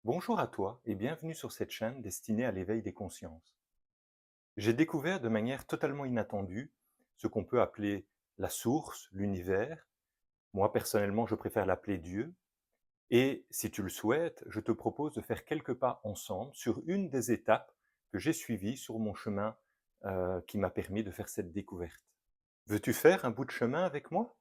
Bonjour à toi et bienvenue sur cette chaîne destinée à l'éveil des consciences. J'ai découvert de manière totalement inattendue ce qu'on peut appeler la source, l'univers. Moi personnellement, je préfère l'appeler Dieu. Et si tu le souhaites, je te propose de faire quelques pas ensemble sur une des étapes que j'ai suivies sur mon chemin qui m'a permis de faire cette découverte. Veux-tu faire un bout de chemin avec moi?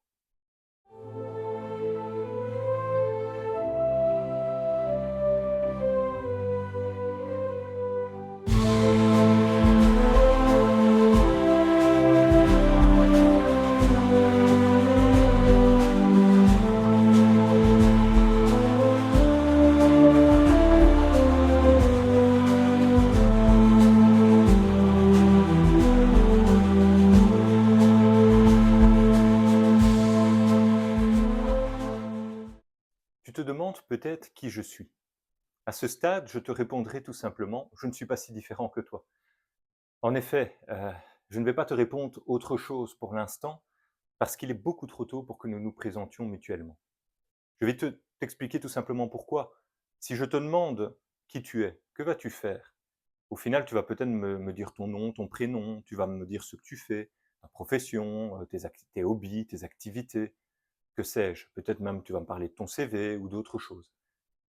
Tu te demandes peut-être qui je suis. À ce stade, je te répondrai tout simplement, je ne suis pas si différent que toi. En effet, je ne vais pas te répondre autre chose pour l'instant, parce qu'il est beaucoup trop tôt pour que nous nous présentions mutuellement. Je vais t'expliquer tout simplement pourquoi. Si je te demande qui tu es, que vas-tu faire? Au final, tu vas peut-être me dire ton nom, ton prénom, tu vas me dire ce que tu fais, ta profession, tes hobbies, tes activités, que sais-je? Peut-être même tu vas me parler de ton CV ou d'autres choses.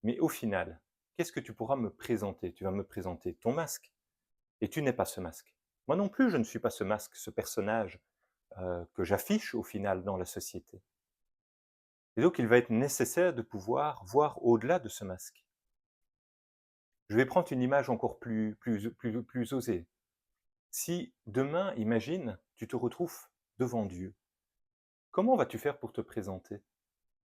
Mais au final, qu'est-ce que tu pourras me présenter? Tu vas me présenter ton masque, et tu n'es pas ce masque. Moi non plus, je ne suis pas ce masque, ce personnage que j'affiche au final dans la société. Et donc, il va être nécessaire de pouvoir voir au-delà de ce masque. Je vais prendre une image encore plus osée. Si demain, imagine, tu te retrouves devant Dieu, comment vas-tu faire pour te présenter?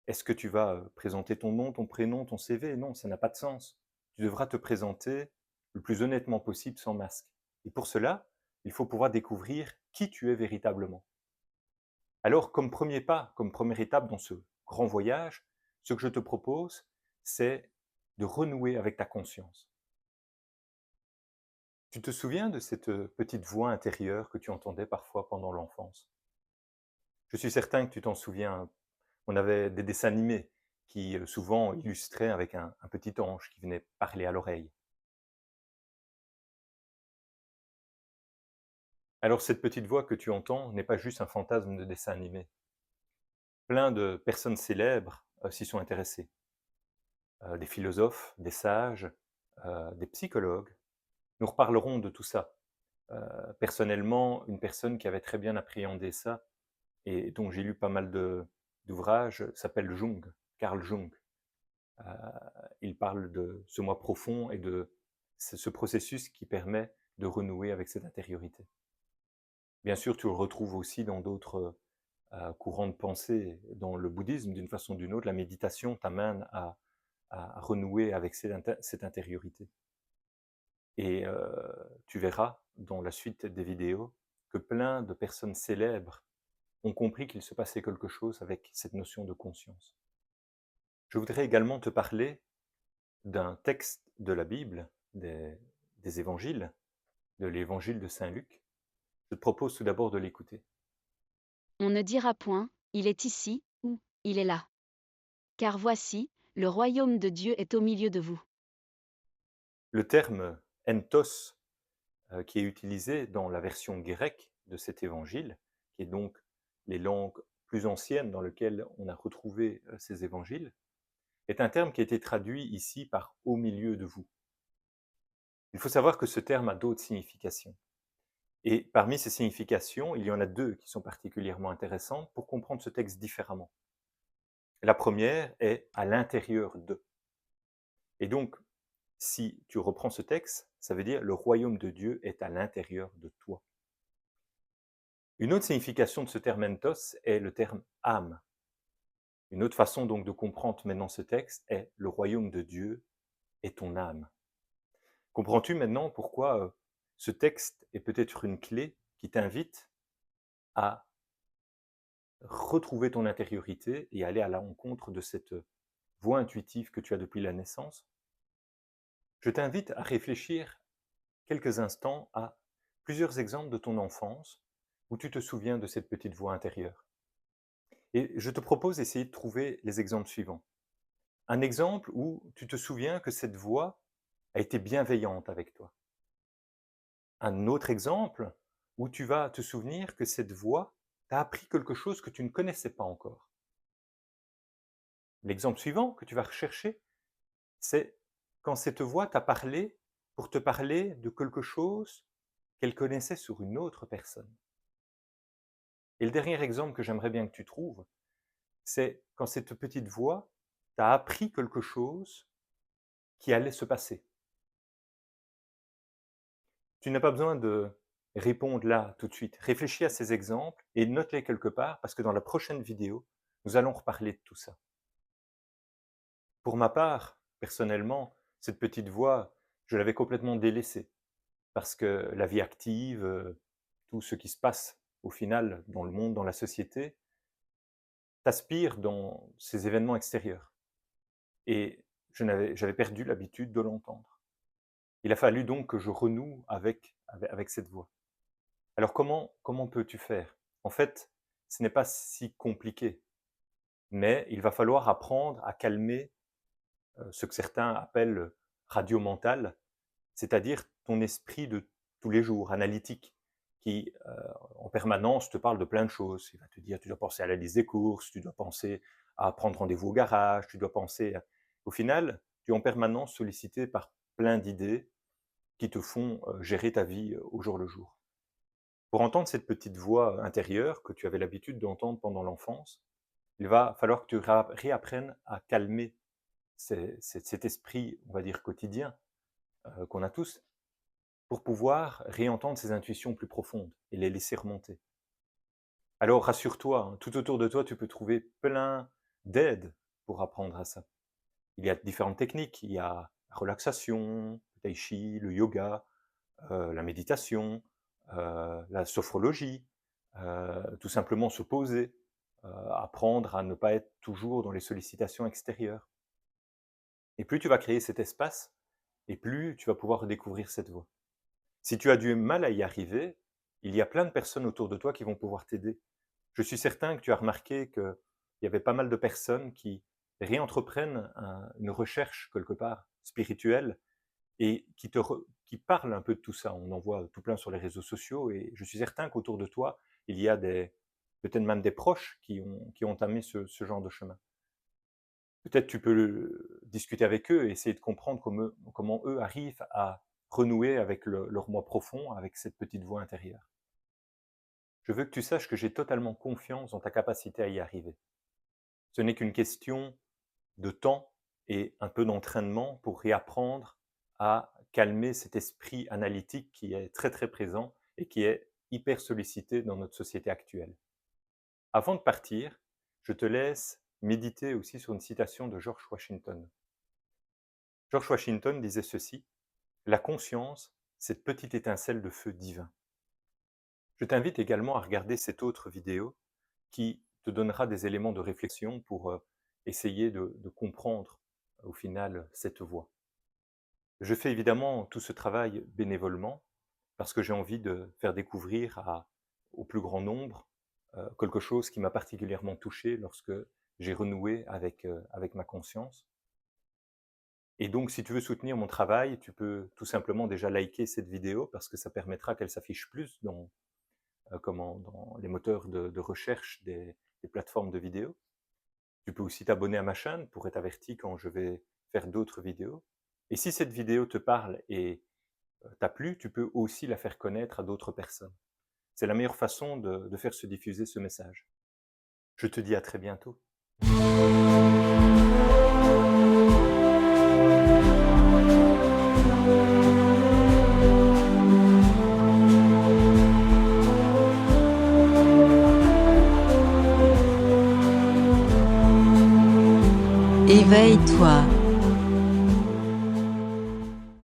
Est-ce que tu vas présenter ton nom, ton prénom, ton CV? Non, ça n'a pas de sens. Tu devras te présenter le plus honnêtement possible sans masque. Et pour cela, il faut pouvoir découvrir qui tu es véritablement. Alors, comme premier pas, comme première étape dans ce grand voyage, ce que je te propose, c'est de renouer avec ta conscience. Tu te souviens de cette petite voix intérieure que tu entendais parfois pendant l'enfance? Je suis certain que tu t'en souviens. On avait des dessins animés qui souvent illustraient avec un petit ange qui venait parler à l'oreille. Alors cette petite voix que tu entends n'est pas juste un fantasme de dessin animé. Plein de personnes célèbres s'y sont intéressées. Des philosophes, des sages, des psychologues. Nous reparlerons de tout ça. Personnellement, une personne qui avait très bien appréhendé ça et dont j'ai lu pas mal d'ouvrages s'appelle Jung, Carl Jung. Euh, il parle de ce moi profond et de ce processus qui permet de renouer avec cette intériorité. Bien sûr, tu le retrouves aussi dans d'autres courants de pensée, dans le bouddhisme d'une façon ou d'une autre. La méditation t'amène à renouer avec cette intériorité. Et tu verras dans la suite des vidéos que plein de personnes célèbres ont compris qu'il se passait quelque chose avec cette notion de conscience. Je voudrais également te parler d'un texte de la Bible, des évangiles, de l'évangile de Saint Luc. Je te propose tout d'abord de l'écouter. On ne dira point, il est ici, ou il est là. Car voici, le royaume de Dieu est au milieu de vous. Le terme entos, qui est utilisé dans la version grecque de cet évangile, qui est donc les langues plus anciennes dans lesquelles on a retrouvé ces évangiles, est un terme qui a été traduit ici par au milieu de vous. Il faut savoir que ce terme a d'autres significations. Et parmi ces significations, il y en a deux qui sont particulièrement intéressantes pour comprendre ce texte différemment. La première est à l'intérieur de. Et donc, si tu reprends ce texte, ça veut dire le royaume de Dieu est à l'intérieur de toi. Une autre signification de ce terme entos est le terme âme. Une autre façon donc de comprendre maintenant ce texte est le royaume de Dieu est ton âme. Comprends-tu maintenant pourquoi ce texte est peut-être une clé qui t'invite à retrouver ton intériorité et aller à la rencontre de cette voie intuitive que tu as depuis la naissance? Je t'invite à réfléchir quelques instants à plusieurs exemples de ton enfance où tu te souviens de cette petite voix intérieure. Et je te propose d'essayer de trouver les exemples suivants. un exemple où tu te souviens que cette voix a été bienveillante avec toi. Un autre exemple où tu vas te souvenir que cette voix t'a appris quelque chose que tu ne connaissais pas encore. L'exemple suivant que tu vas rechercher, c'est quand cette voix t'a parlé pour te parler de quelque chose qu'elle connaissait sur une autre personne. Et le dernier exemple que j'aimerais bien que tu trouves, c'est quand cette petite voix t'a appris quelque chose qui allait se passer. Tu n'as pas besoin de répondre là tout de suite. Réfléchis à ces exemples et note-les quelque part parce que dans la prochaine vidéo, nous allons reparler de tout ça. Pour ma part, personnellement, cette petite voix, je l'avais complètement délaissée parce que la vie active, tout ce qui se passe au final dans le monde, dans la société, t'aspire dans ces événements extérieurs. Et j'avais perdu l'habitude de l'entendre. Il a fallu donc que je renoue avec cette voix. Alors comment peux-tu faire? En fait, ce n'est pas si compliqué, mais il va falloir apprendre à calmer ce que certains appellent radio mentale, c'est-à-dire ton esprit de tous les jours, analytique, qui en permanence te parle de plein de choses. Il va te dire, tu dois penser à la liste des courses, tu dois penser à prendre rendez-vous au garage, tu dois penser... Au final, tu es en permanence sollicité par plein d'idées qui te font gérer ta vie au jour le jour. Pour entendre cette petite voix intérieure que tu avais l'habitude d'entendre pendant l'enfance, il va falloir que tu réapprennes à calmer cet esprit, on va dire, quotidien qu'on a tous, pour pouvoir réentendre ces intuitions plus profondes et les laisser remonter. Alors rassure-toi, hein, tout autour de toi, tu peux trouver plein d'aides pour apprendre à ça. Il y a différentes techniques, il y a la relaxation, le tai chi, le yoga, la méditation, la sophrologie, tout simplement se poser, apprendre à ne pas être toujours dans les sollicitations extérieures. Et plus tu vas créer cet espace, et plus tu vas pouvoir redécouvrir cette voie. Si tu as du mal à y arriver, il y a plein de personnes autour de toi qui vont pouvoir t'aider. Je suis certain que tu as remarqué qu'il y avait pas mal de personnes qui réentreprennent une recherche quelque part spirituelle et qui parlent un peu de tout ça. On en voit tout plein sur les réseaux sociaux et je suis certain qu'autour de toi, il y a peut-être même des proches qui ont entamé ce genre de chemin. Peut-être tu peux discuter avec eux et essayer de comprendre comment eux arrivent à renouer avec leur moi profond, avec cette petite voix intérieure. Je veux que tu saches que j'ai totalement confiance dans ta capacité à y arriver. Ce n'est qu'une question de temps et un peu d'entraînement pour réapprendre à calmer cet esprit analytique qui est très très présent et qui est hyper sollicité dans notre société actuelle. Avant de partir, je te laisse méditer aussi sur une citation de George Washington. George Washington disait ceci: « La conscience, cette petite étincelle de feu divin. » Je t'invite également à regarder cette autre vidéo qui te donnera des éléments de réflexion pour essayer de comprendre au final cette voie. Je fais évidemment tout ce travail bénévolement parce que j'ai envie de faire découvrir au plus grand nombre quelque chose qui m'a particulièrement touché lorsque j'ai renoué avec ma conscience. Et donc, si tu veux soutenir mon travail, tu peux tout simplement déjà liker cette vidéo parce que ça permettra qu'elle s'affiche plus dans les moteurs de recherche des plateformes de vidéos. Tu peux aussi t'abonner à ma chaîne pour être averti quand je vais faire d'autres vidéos. Et si cette vidéo te parle et t'a plu, tu peux aussi la faire connaître à d'autres personnes. C'est la meilleure façon de faire se diffuser ce message. Je te dis à très bientôt. Éveille-toi.